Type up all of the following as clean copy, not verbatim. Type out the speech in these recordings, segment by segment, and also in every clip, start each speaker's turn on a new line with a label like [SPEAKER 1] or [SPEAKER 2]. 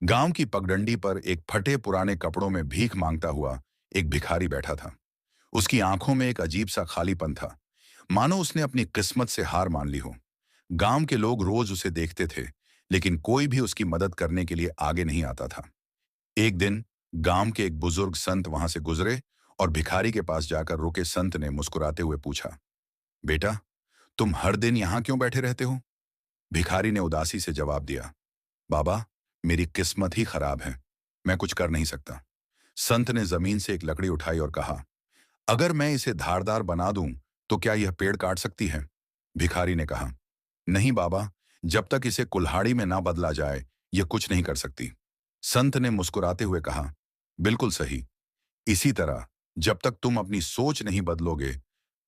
[SPEAKER 1] गांव की पगडंडी पर एक फटे पुराने कपड़ों में भीख मांगता हुआ एक भिखारी बैठा था। उसकी आंखों में एक अजीब सा खालीपन था, मानो उसने अपनी किस्मत से हार मान ली हो। गांव के लोग रोज उसे देखते थे, लेकिन कोई भी उसकी मदद करने के लिए आगे नहीं आता था। एक दिन गांव के एक बुजुर्ग संत वहां से गुजरे और भिखारी के पास जाकर रुके। संत ने मुस्कुराते हुए पूछा, बेटा, तुम हर दिन यहाँ क्यों बैठे रहते हो? भिखारी ने उदासी से जवाब दिया, बाबा, मेरी किस्मत ही खराब है, मैं कुछ कर नहीं सकता। संत ने जमीन से एक लकड़ी उठाई और कहा, अगर मैं इसे धारदार बना दूं तो क्या यह पेड़ काट सकती है? भिखारी ने कहा, नहीं बाबा, जब तक इसे कुल्हाड़ी में ना बदला जाए यह कुछ नहीं कर सकती। संत ने मुस्कुराते हुए कहा, बिल्कुल सही। इसी तरह जब तक तुम अपनी सोच नहीं बदलोगे,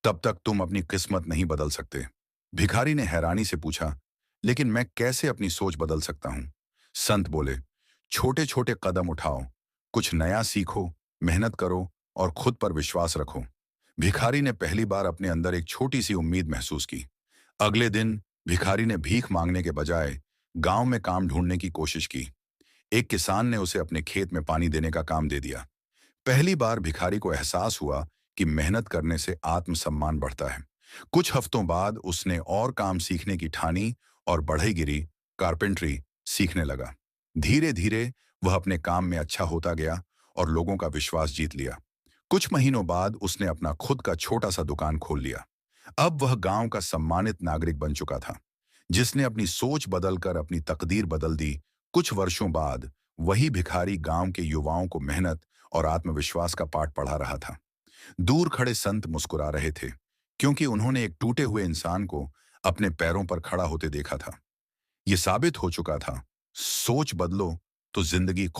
[SPEAKER 1] तब तक तुम अपनी किस्मत नहीं बदल सकते। भिखारी ने हैरानी से पूछा, लेकिन मैं कैसे अपनी सोच बदल सकता हूं? संत बोले, छोटे छोटे कदम उठाओ, कुछ नया सीखो, मेहनत करो और खुद पर विश्वास रखो। भिखारी ने पहली बार अपने अंदर एक छोटी सी उम्मीद महसूस की। अगले दिन भिखारी ने भीख मांगने के बजाय गांव में काम ढूंढने की कोशिश की। एक किसान ने उसे अपने खेत में पानी देने का काम दे दिया। पहली बार भिखारी को एहसास हुआ कि मेहनत करने से आत्मसम्मान बढ़ता है। कुछ हफ्तों बाद उसने और काम सीखने की ठानी और बढ़ईगिरी, कारपेंटरी सीखने लगा। धीरे धीरे वह अपने काम में अच्छा होता गया और लोगों का विश्वास जीत लिया। कुछ महीनों बाद उसने अपना खुद का छोटा सा दुकान खोल लिया। अब वह गांव का सम्मानित नागरिक बन चुका था, जिसने अपनी सोच बदलकर अपनी तकदीर बदल दी। कुछ वर्षों बाद वही भिखारी गांव के युवाओं को मेहनत और आत्मविश्वास का पाठ पढ़ा रहा था। दूर खड़े संत मुस्कुरा रहे थे, क्योंकि उन्होंने एक टूटे हुए इंसान को अपने पैरों पर खड़ा होते देखा था। यह साबित हो चुका था, सोच बदलो तो जिंदगी खुद